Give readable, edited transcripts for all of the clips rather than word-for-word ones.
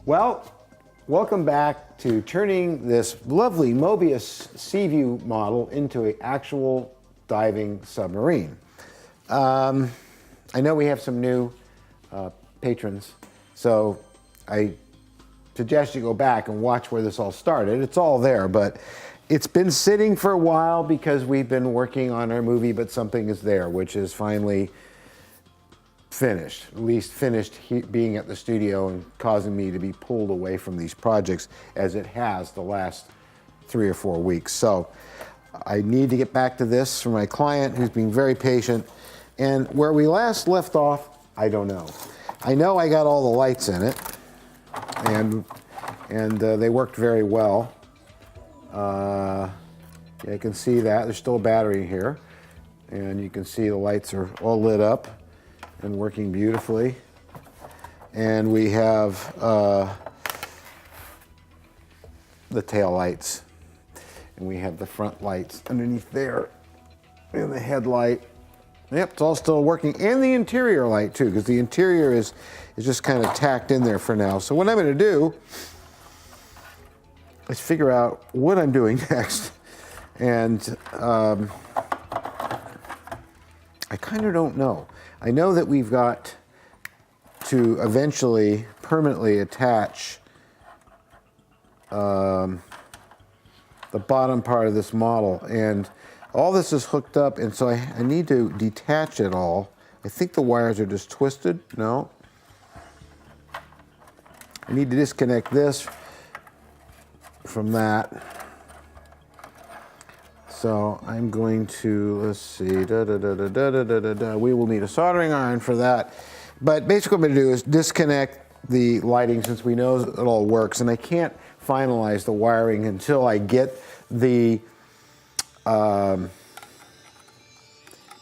Well, welcome back to turning this lovely Mobius Seaview model into an actual diving submarine. I know we have some new patrons, so I suggest you go back and watch where this all started. It's all there, but it's been sitting for a while because we've been working on our movie, But Something Is There, which is finally finished, at least finished being at the studio and causing me to be pulled away from these projects as it has the last 3 or 4 weeks. So I need to get back to this for my client who's been very patient. And where we last left off, I don't know. I know I got all the lights in it, and they worked very well. Yeah, you can see that. There's still a battery here. And you can see the lights are all lit up and working beautifully. And we have the tail lights. And we have the front lights underneath there. And the headlight. Yep, it's all still working. And the interior light too, because the interior is just kind of tacked in there for now. So what I'm gonna do is figure out what I'm doing next. And I kind of don't know. I know that we've got to eventually permanently attach the bottom part of this model, and all this is hooked up, and so I need to detach it all. I think the wires are just twisted. No. I need to disconnect this from that. So I'm going to, let's see, we will need a soldering iron for that. But basically what I'm going to do is disconnect the lighting since we know it all works, and I can't finalize the wiring until I get the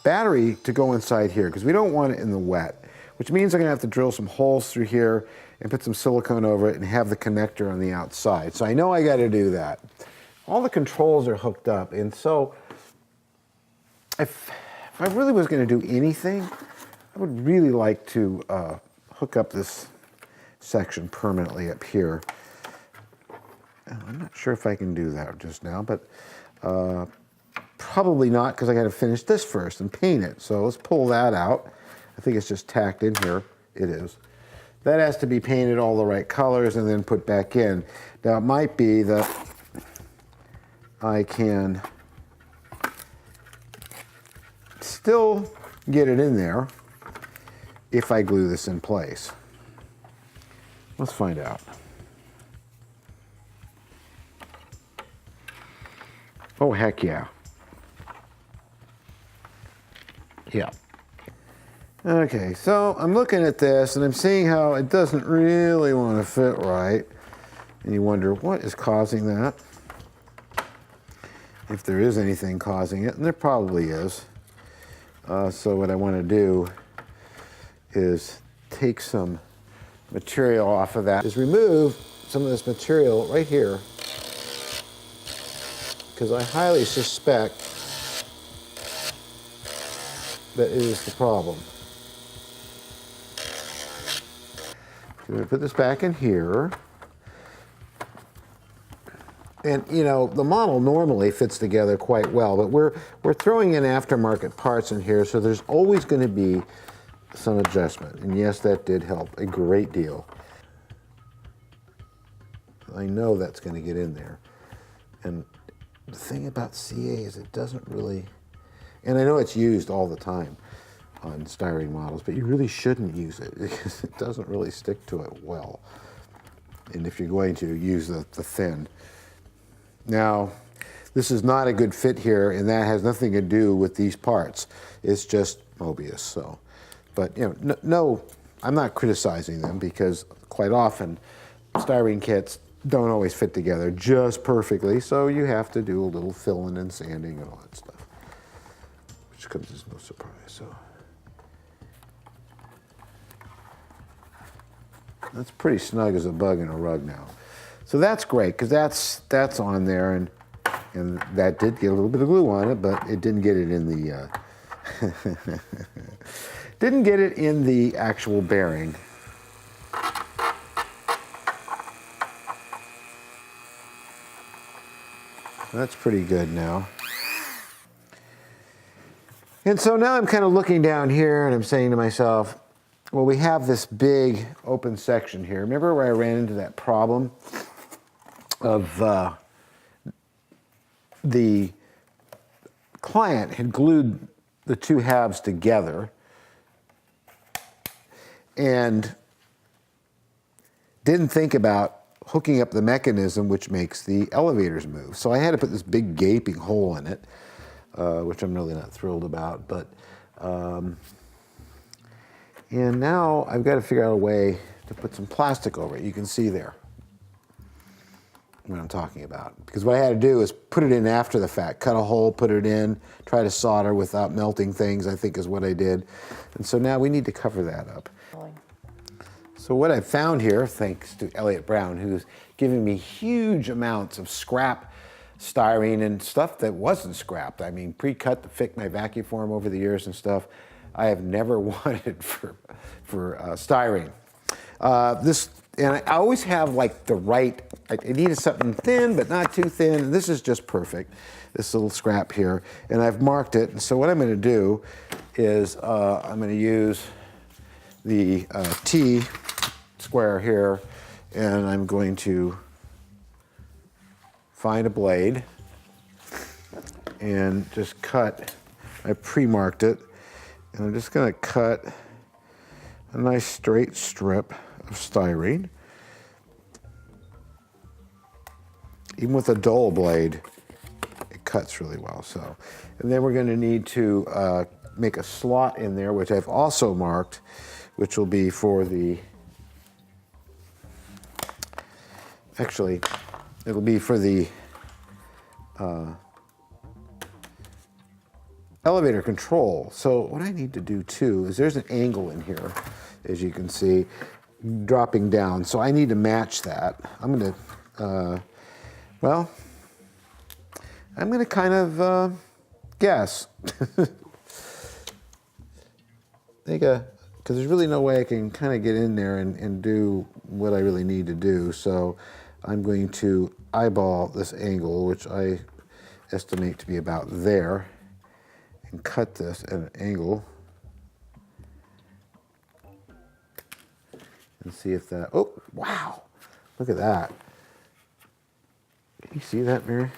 battery to go inside here, because we don't want it in the wet, which means I'm going to have to drill some holes through here and put some silicone over it and have the connector on the outside. So I know I got to do that. All the controls are hooked up, and so if I really was going to do anything, I would really like to hook up this section permanently up here. I'm not sure if I can do that just now, but probably not, because I got to finish this first and paint it. So let's pull that out. I think it's just tacked in here. It is. That has to be painted all the right colors and then put back in. Now it might be that I can still get it in there if I glue this in place. Let's find out. Oh, heck yeah. Yeah. Okay, so I'm looking at this and I'm seeing how it doesn't really want to fit right. And you wonder, what is causing that? If there is anything causing it, and there probably is. So what I want to do is take some material off of that, is remove some of this material right here, because I highly suspect that it is the problem. I'm going to put this back in here. And you know, the model normally fits together quite well, but we're throwing in aftermarket parts in here, so there's always going to be some adjustment. And yes, that did help a great deal. I know that's going to get in there. And the thing about CA is it doesn't really, and I know it's used all the time on styrene models, but you really shouldn't use it because it doesn't really stick to it well. And if you're going to use the thin. Now, this is not a good fit here, and that has nothing to do with these parts. It's just Mobius, so. But, you know, no, I'm not criticizing them, because quite often styrene kits don't always fit together just perfectly, so you have to do a little filling and sanding and all that stuff, which comes as no surprise. So that's pretty snug as a bug in a rug now. So that's great, because that's on there, and that did get a little bit of glue on it, but it didn't get it in the didn't get it in the actual bearing. That's pretty good now. And so now I'm kind of looking down here and I'm saying to myself, well, we have this big open section here. Remember where I ran into that problem of the client had glued the two halves together and didn't think about hooking up the mechanism which makes the elevators move. So I had to put this big gaping hole in it, which I'm really not thrilled about. But and now I've got to figure out a way to put some plastic over it. You can see there what I'm talking about. Because what I had to do is put it in after the fact, cut a hole, put it in, try to solder without melting things, I think is what I did. And so now we need to cover that up. So what I found here, thanks to Elliot Brown, who's giving me huge amounts of scrap styrene and stuff that wasn't scrapped. I mean, pre-cut to fit my vacuum form over the years and stuff. I have never wanted for styrene. And I always have like the right, I needed something thin, but not too thin. And this is just perfect, this little scrap here. And I've marked it. And so what I'm going to do is I'm going to use the T square here, and I'm going to find a blade and just cut. I pre-marked it, and I'm just going to cut a nice straight strip of styrene. Even with a dull blade, it cuts really well. So, and then we're going to need to make a slot in there, which I've also marked, which will be for the, actually, it'll be for the elevator control. So what I need to do too is there's an angle in here, as you can see, dropping down. So I need to match that. I'm going to, well, I'm going to kind of guess. Because there's really no way I can kind of get in there and do what I really need to do. So I'm going to eyeball this angle, which I estimate to be about there, and cut this at an angle. And see if that, oh, wow, look at that. Can you see that, Mary?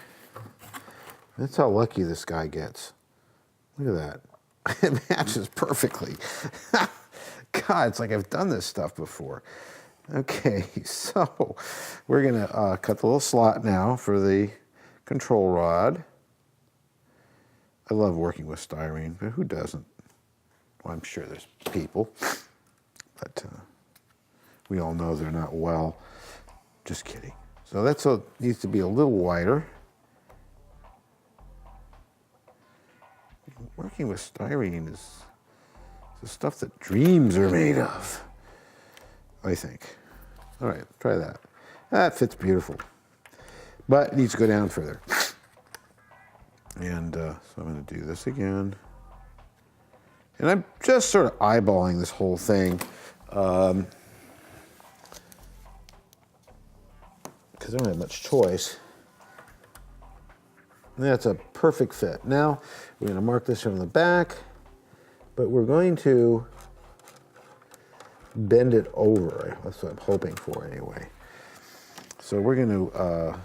That's how lucky this guy gets. Look at that. It matches perfectly. God, it's like I've done this stuff before. Okay, so we're gonna cut the little slot now for the control rod. I love working with styrene, but who doesn't? Well, I'm sure there's people, but we all know they're not well. Just kidding. So that's needs to be a little wider. Working with styrene is the stuff that dreams are made of, I think. All right, try that. That fits beautiful, but it needs to go down further. And so I'm going to do this again. And I'm just sort of eyeballing this whole thing because I don't have much choice. And that's a perfect fit. Now we're going to mark this on the back, but we're going to bend it over. That's what I'm hoping for anyway. So we're going to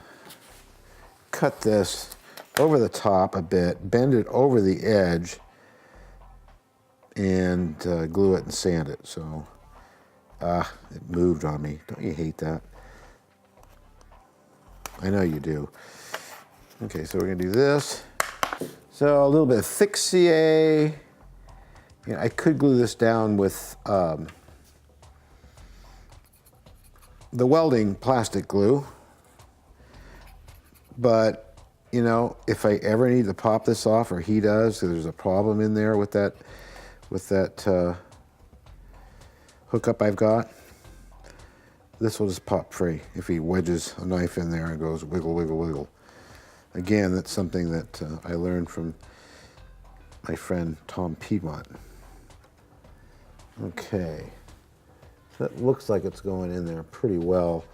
cut this over the top a bit, bend it over the edge, and glue it and sand it. So it moved on me. Don't you hate that? I know you do. Okay, so we're gonna do this. So a little bit of thick CA. I could glue this down with the welding plastic glue, but if I ever need to pop this off, or he does, so there's a problem in there with that hookup I've got, this will just pop free if he wedges a knife in there and goes wiggle, wiggle, wiggle. Again, that's something that I learned from my friend Tom Piedmont. Okay, that looks like it's going in there pretty well.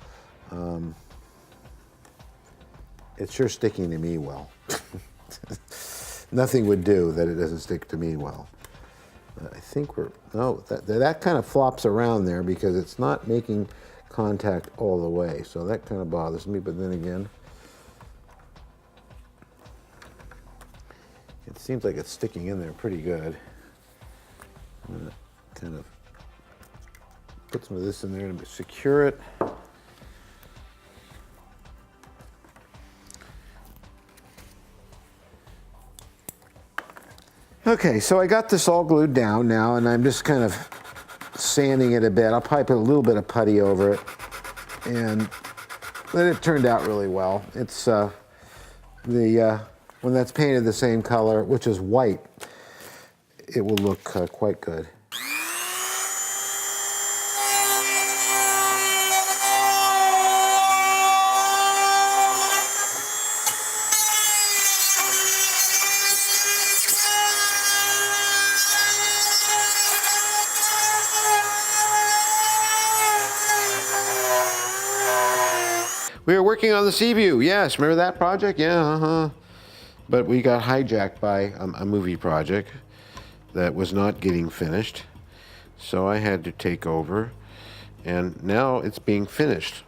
it's sure sticking to me well. Nothing would do that it doesn't stick to me well. I think no, that kind of flops around there because it's not making contact all the way. So that kind of bothers me, but then again, it seems like it's sticking in there pretty good. I'm gonna kind of put some of this in there to secure it. Okay, so I got this all glued down now, and I'm just kind of sanding it a bit. I'll probably put a little bit of putty over it, and then it turned out really well. It's when that's painted the same color, which is white, it will look quite good. We were working on the Seaview, yes, remember that project? Yeah, But we got hijacked by a movie project that was not getting finished. So I had to take over, and now it's being finished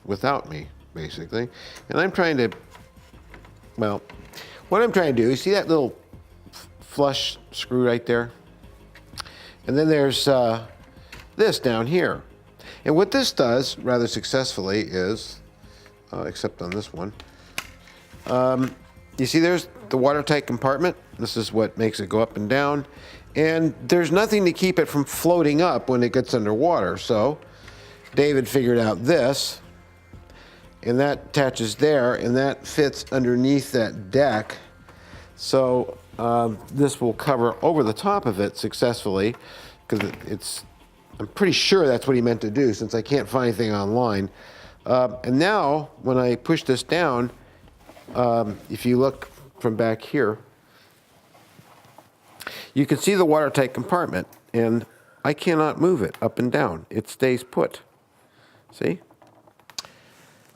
without me, basically. And I'm trying to, well, what I'm trying to do, you see that little flush screw right there? And then there's this down here. And what this does, rather successfully, is, except on this one, you see there's the watertight compartment. This is what makes it go up and down. And there's nothing to keep it from floating up when it gets underwater. So David figured out this, and that attaches there, and that fits underneath that deck. So this will cover over the top of it successfully, because I'm pretty sure that's what he meant to do, since I can't find anything online. And now, when I push this down, if you look from back here, you can see the watertight compartment, and I cannot move it up and down. It stays put. See?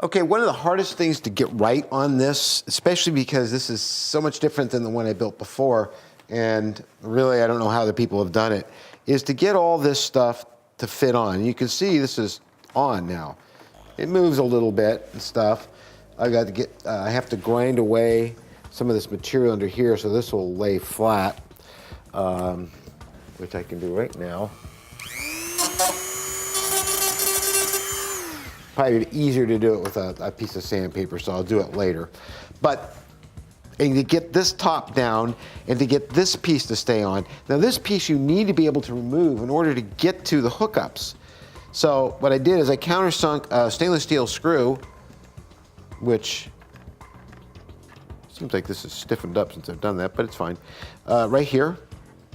Okay, one of the hardest things to get right on this, especially because this is so much different than the one I built before, and really I don't know how the people have done it, is to get all this stuff to fit on. You can see this is on now. It moves a little bit and stuff. I have to grind away some of this material under here so this will lay flat, which I can do right now. Probably easier to do it with a piece of sandpaper, so I'll do it later. And to get this top down and to get this piece to stay on. Now this piece you need to be able to remove in order to get to the hookups. So what I did is I countersunk a stainless steel screw, which seems like this is stiffened up since I've done that, but it's fine, right here,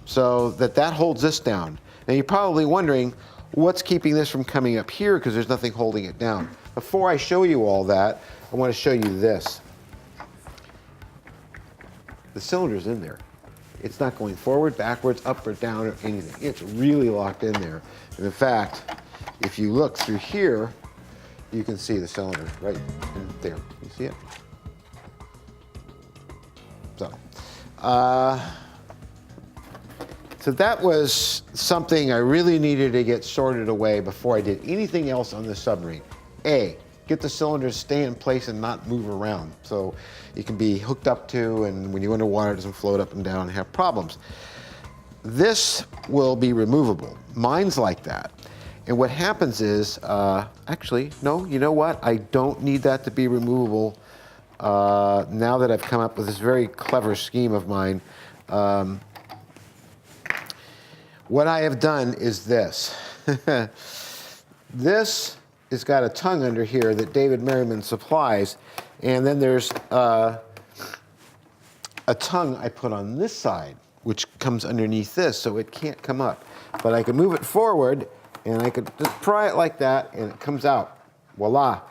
so that holds this down. Now you're probably wondering, what's keeping this from coming up here, because there's nothing holding it down. Before I show you all that, I want to show you this. The cylinder's in there. It's not going forward, backwards, up or down or anything. It's really locked in there. And in fact, if you look through here, you can see the cylinder right in there. You see it? So that was something I really needed to get sorted away before I did anything else on the submarine. A, get the cylinders stay in place and not move around, so it can be hooked up to, and when you're underwater it doesn't float up and down and have problems. This will be removable. Mine's like that. And what happens is, actually, no, you know what? I don't need that to be removable now that I've come up with this very clever scheme of mine. What I have done is this. This has got a tongue under here that David Merriman supplies, and then there's a tongue I put on this side, which comes underneath this, so it can't come up. But I can move it forward, and I could just pry it like that, and it comes out. Voila.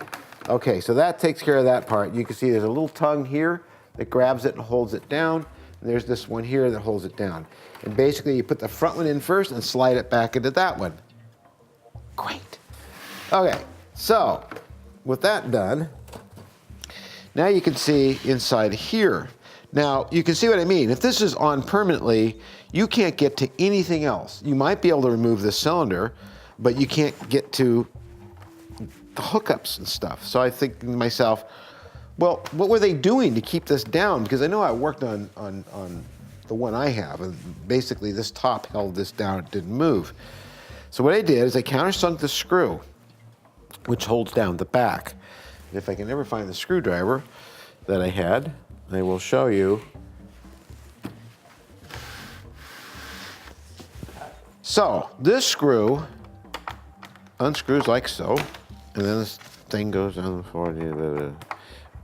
Okay, so that takes care of that part. You can see there's a little tongue here that grabs it and holds it down, and there's this one here that holds it down. And basically, you put the front one in first and slide it back into that one. Great. Okay, so with that done, Now you can see inside here. Now, you can see what I mean. If this is on permanently, you can't get to anything else. You might be able to remove this cylinder, but you can't get to the hookups and stuff. So I think to myself, well, what were they doing to keep this down? Because I know I worked on the one I have, and basically this top held this down, it didn't move. So what I did is I countersunk the screw, which holds down the back. And if I can ever find the screwdriver that I had, I will show you. So this screw unscrews like so, and then this thing goes on the floor.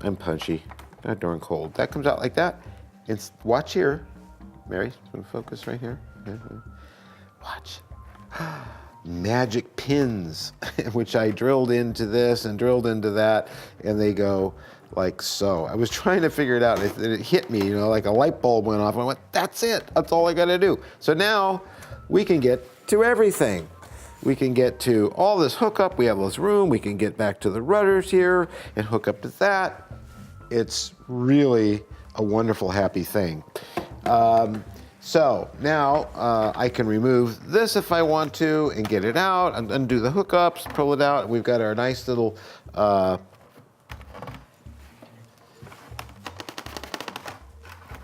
I'm punchy, not darn cold. That comes out like that. It's, watch here, Mary, focus right here. Watch. Magic pins, which I drilled into this and drilled into that, and they go like so. I was trying to figure it out, and it hit me, you know, like a light bulb went off. I went, that's it, that's all I gotta do. So now we can get to everything. We can get to all this hookup, we have this room, we can get back to the rudders here and hook up to that. It's really a wonderful, happy thing. So now I can remove this if I want to and get it out, and undo the hookups, pull it out. We've got our nice little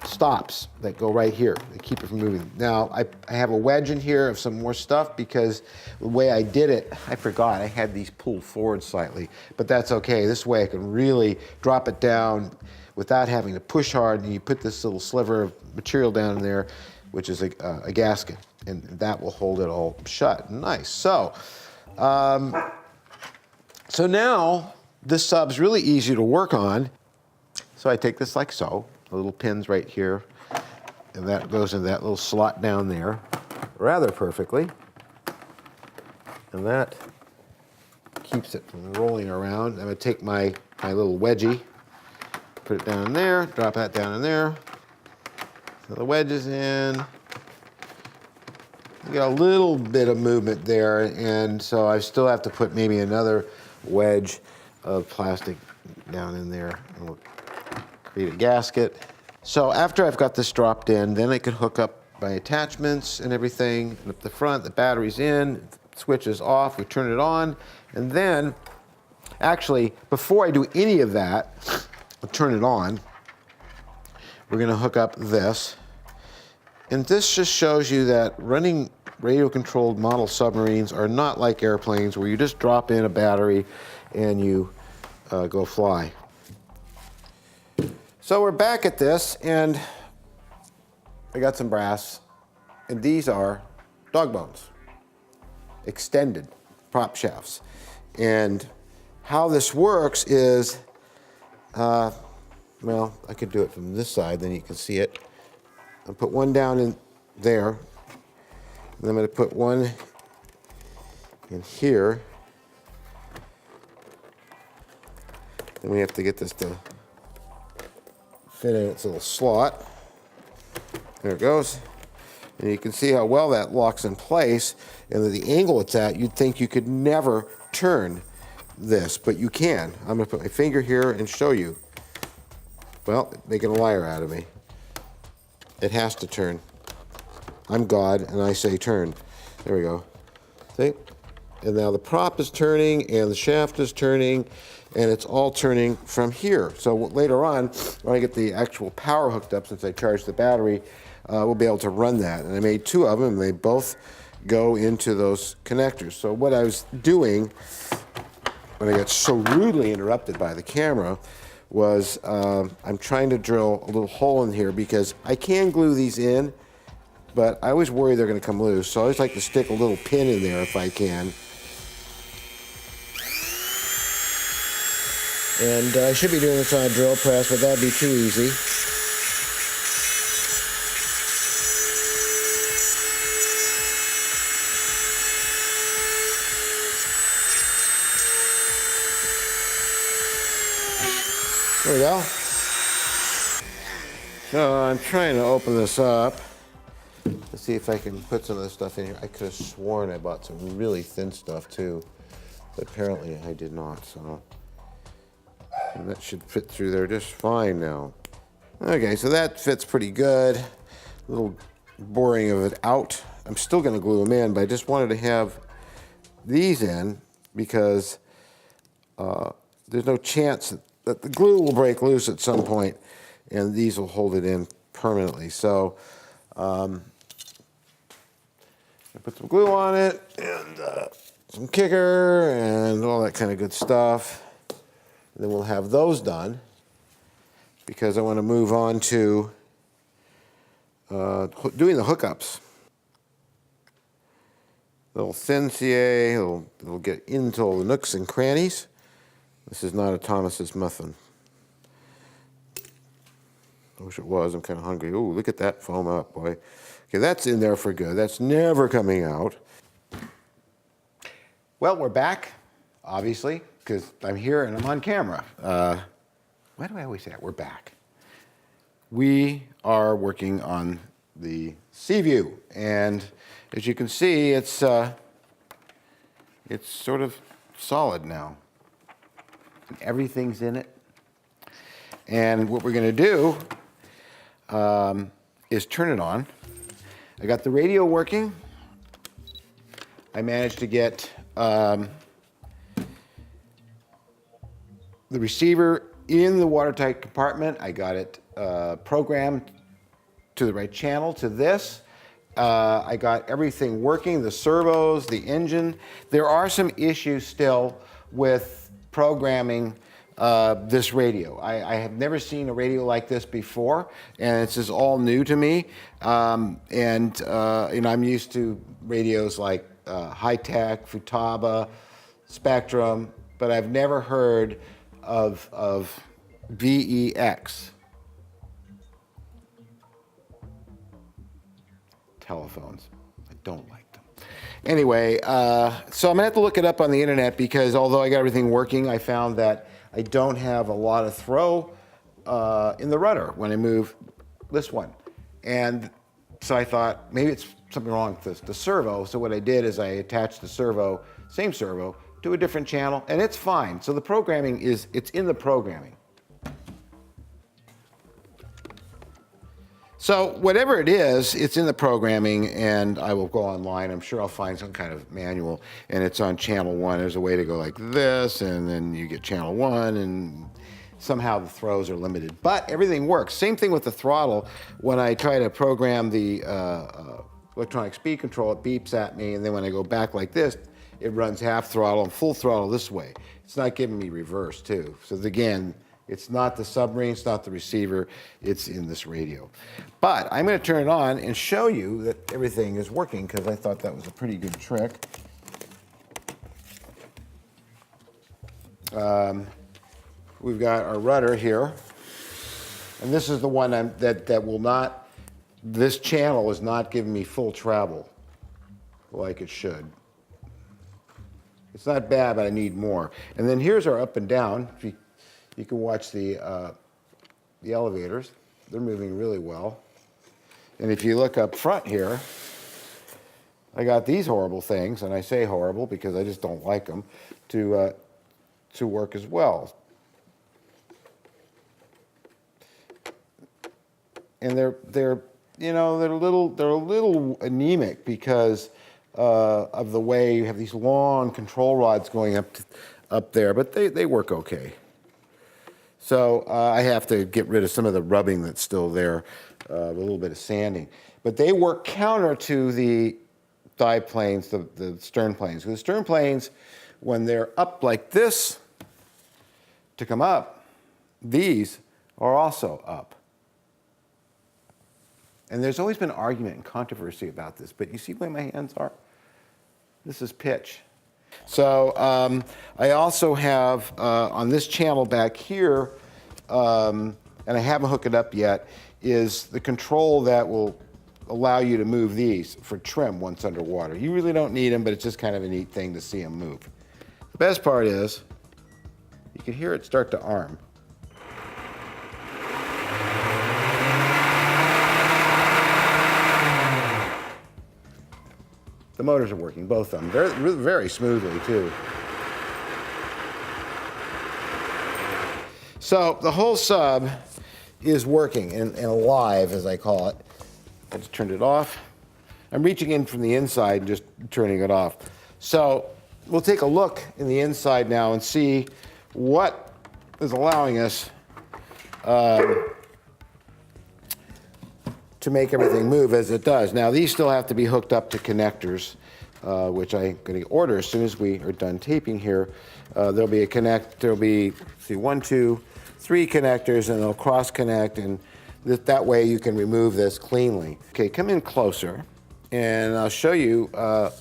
stops that go right here. They keep it from moving. Now I have a wedge in here of some more stuff because the way I did it, I forgot I had these pulled forward slightly, but that's okay. This way I can really drop it down without having to push hard, and you put this little sliver of material down in there, which is a gasket, and that will hold it all shut. Nice. So, so now this sub's really easy to work on. So I take this like so, the little pins right here, and that goes in that little slot down there rather perfectly. And that keeps it from rolling around. I'm gonna take my little wedgie, put it down in there, drop that down in there. So the wedge is in. You got a little bit of movement there, and so I still have to put maybe another wedge of plastic down in there. And we'll create a gasket. So after I've got this dropped in, then I can hook up my attachments and everything. Up the front, the battery's in, switch is off, we turn it on, and then, actually, before I do any of that, I'll turn it on. We're gonna hook up this. And this just shows you that running radio-controlled model submarines are not like airplanes where you just drop in a battery and you go fly. So we're back at this, and I got some brass, and these are dog bones, extended prop shafts. And how this works is, well, I could do it from this side, then you can see it. I'll put one down in there, and I'm going to put one in here. Then we have to get this to fit in its little slot. There it goes. And you can see how well that locks in place, and at the angle it's at, you'd think you could never turn this, but you can. I'm going to put my finger here and show you. Well, making a liar out of me. It has to turn. I'm God, and I say turn. There we go. See? And now the prop is turning, and the shaft is turning, and it's all turning from here. So later on, when I get the actual power hooked up, since I charged the battery, we'll be able to run that. And I made two of them, and they both go into those connectors. So what I was doing when I got so rudely interrupted by the camera was I'm trying to drill a little hole in here because I can glue these in, but I always worry they're going to come loose. So I always like to stick a little pin in there if I can. And I should be doing this on a drill press, but that'd be too easy. There we go. So I'm trying to open this up to see if I can put some of this stuff in here. I could have sworn I bought some really thin stuff too, but apparently I did not, so. And that should fit through there just fine now. Okay, so that fits pretty good. A little boring of it out. I'm still going to glue them in, but I just wanted to have these in because there's no chance that the glue will break loose at some point, and these will hold it in permanently. So I put some glue on it and some kicker and all that kind of good stuff. And then we'll have those done because I want to move on to doing the hookups. Little thin CA, it'll get into all the nooks and crannies. This is not a Thomas's muffin. I wish it was. I'm kind of hungry. Ooh, look at that foam up, boy. Okay, that's in there for good. That's never coming out. Well, we're back, obviously, because I'm here and I'm on camera. Why do I always say that? We're back. We are working on the seaview, and as you can see, it's sort of solid now. And everything's in it. And what we're going to do is turn it on. I got the radio working. I managed to get the receiver in the watertight compartment. I got it programmed to the right channel to this. I got everything working, the servos, the engine. There are some issues still with programming this radio. I have never seen a radio like this before, and this is all new to me. And I'm used to radios like High-Tech, Futaba, Spectrum, but I've never heard of VEX. Telephones. I don't like them. Anyway, so I'm gonna have to look it up on the internet because although I got everything working, I found that I don't have a lot of throw in the rudder when I move this one. And so I thought maybe it's something wrong with the servo. So what I did is I attached the servo, same servo, to a different channel, and it's fine. So the programming it's in the programming. So whatever it is, it's in the programming, and I will go online. I'm sure I'll find some kind of manual, and it's on channel 1. There's a way to go like this, and then you get channel 1, and somehow the throws are limited. But everything works. Same thing with the throttle. When I try to program the electronic speed control, it beeps at me, and then when I go back like this, it runs half throttle and full throttle this way. It's not giving me reverse, too. So again, it's not the submarine, it's not the receiver, it's in this radio. But I'm going to turn it on and show you that everything is working because I thought that was a pretty good trick. We've got our rudder here, and this is the one that will not, this channel is not giving me full travel like it should. It's not bad, but I need more. And then here's our up and down. If you can watch the elevators. They're moving really well. And if you look up front here, I got these horrible things, and I say horrible because I just don't like them, to work as well. And they're a little anemic because of the way you have these long control rods going up there, but they work okay. So I have to get rid of some of the rubbing that's still there, a little bit of sanding. But they work counter to the dive planes, the stern planes. The stern planes, when they're up like this to come up, these are also up. And there's always been argument and controversy about this, but you see where my hands are? This is pitch. So I also have on this channel back here, and I haven't hooked it up yet, is the control that will allow you to move these for trim once underwater. You really don't need them, but it's just kind of a neat thing to see them move. The best part is you can hear it start to arm. The motors are working, both of them. They're very smoothly, too. So the whole sub is working and alive, as I call it. I just turned it off. I'm reaching in from the inside and just turning it off. So we'll take a look in the inside now and see what is allowing us to make everything move as it does. Now these still have to be hooked up to connectors, which I'm going to order as soon as we are done taping here. There'll be there'll be, see, 1, 2, 3 connectors, and they'll cross connect, and that way you can remove this cleanly. Okay, come in closer, and I'll show you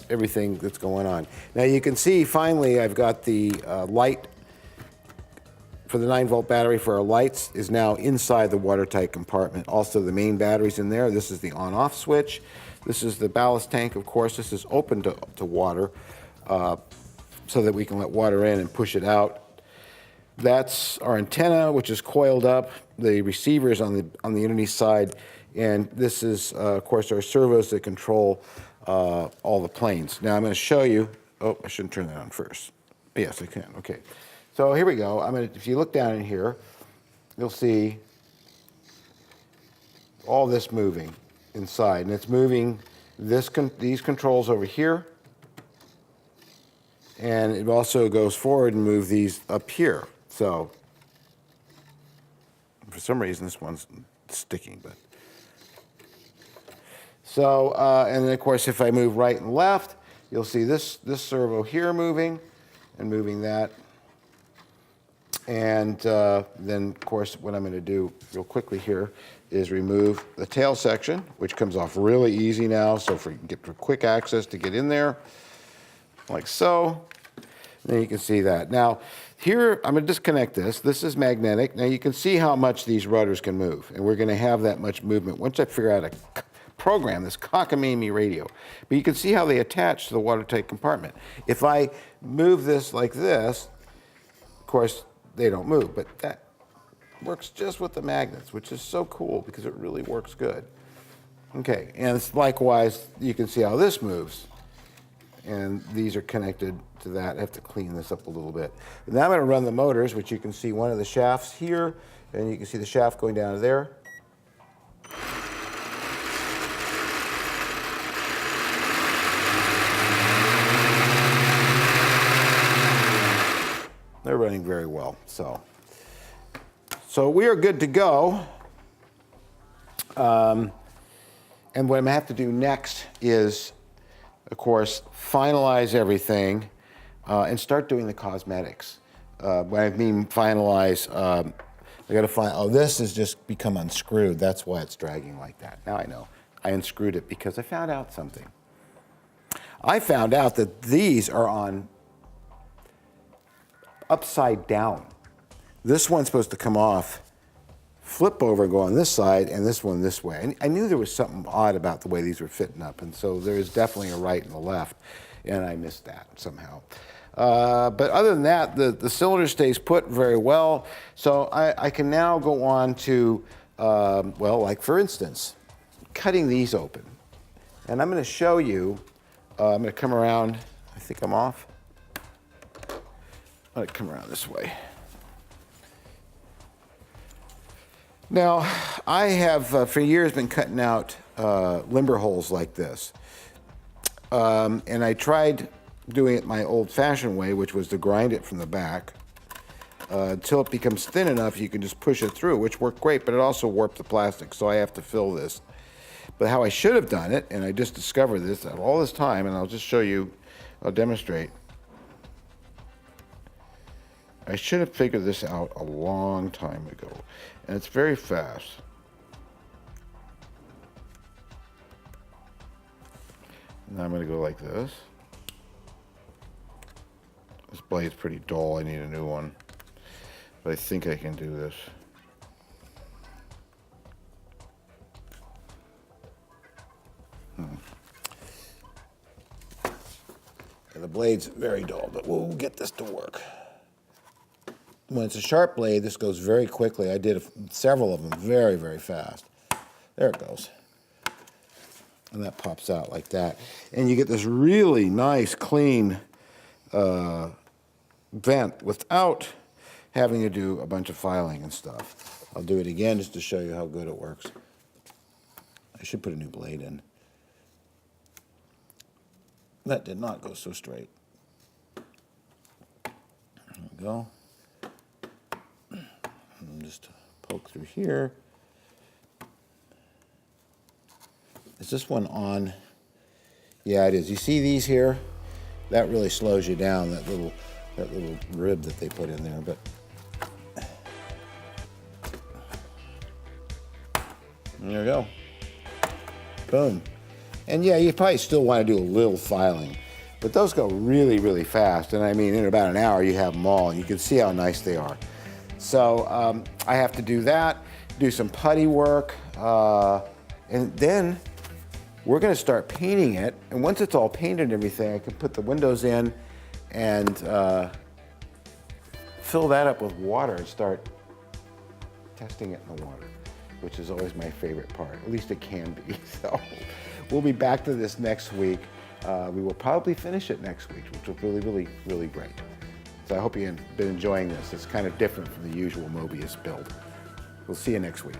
everything that's going on. Now you can see finally I've got the light for the 9-volt battery for our lights is now inside the watertight compartment. Also the main battery's in there. This is the on-off switch. This is the ballast tank, of course. This is open to water so that we can let water in and push it out. That's our antenna, which is coiled up. The receiver is on the underneath side. And this is, of course, our servos that control all the planes. Now I'm going to show you. Oh, I shouldn't turn that on first. Yes, I can. Okay. So here we go. If you look down in here, you'll see all this moving inside, and it's moving these controls over here, and it also goes forward and move these up here. So for some reason this one's sticking, but so and then of course if I move right and left, you'll see this servo here moving and moving that. And then, of course, what I'm going to do real quickly here is remove the tail section, which comes off really easy now. So if we can get for quick access to get in there, like so, then you can see that. Now, here, I'm going to disconnect this. This is magnetic. Now, you can see how much these rudders can move, and we're going to have that much movement once I figure out a program, this cockamamie radio. But you can see how they attach to the watertight compartment. If I move this like this, of course, they don't move, but that works just with the magnets, which is so cool because it really works good. Okay, and it's likewise, you can see how this moves. And these are connected to that. I have to clean this up a little bit. Now I'm going to run the motors, which you can see one of the shafts here, and you can see the shaft going down to there. They're running very well, so we are good to go. And what I'm going to have to do next is, of course, finalize everything and start doing the cosmetics. When I mean finalize, I got to find. Oh, this has just become unscrewed. That's why it's dragging like that. Now I know. I unscrewed it because I found out something. I found out that these are on upside down. This one's supposed to come off, flip over, go on this side, and this one this way. And I knew there was something odd about the way these were fitting up, and so there is definitely a right and a left, and I missed that somehow. But other than that, the cylinder stays put very well, so I can now go on to, well, like for instance, cutting these open. And I'm going to show you, I'm going to come around, I think I'm off. I'm going to come around this way. Now, I have for years been cutting out limber holes like this. And I tried doing it my old-fashioned way, which was to grind it from the back until it becomes thin enough you can just push it through, which worked great, but it also warped the plastic, so I have to fill this. But how I should have done it, and I just discovered this all this time, and I'll just show you, I'll demonstrate. I should have figured this out a long time ago, and it's very fast. Now I'm going to go like this. This blade's pretty dull, I need a new one, but I think I can do this. And the blade's very dull, but we'll get this to work. When it's a sharp blade, this goes very quickly. I did several of them very, very fast. There it goes. And that pops out like that. And you get this really nice, clean vent without having to do a bunch of filing and stuff. I'll do it again just to show you how good it works. I should put a new blade in. That did not go so straight. There we go. And just poke through here. Is this one on? Yeah, it is. You see these here? That really slows you down, that little rib that they put in there. But there you go. Boom. And yeah, you probably still want to do a little filing, but those go really, really fast. And I mean, in about an hour, you have them all, and you can see how nice they are. So I have to do that, do some putty work, and then we're going to start painting it. And once it's all painted and everything, I can put the windows in and fill that up with water and start testing it in the water, which is always my favorite part. At least it can be. So we'll be back to this next week. We will probably finish it next week, which will really, really, really great. So I hope you've been enjoying this. It's kind of different from the usual Mobius build. We'll see you next week.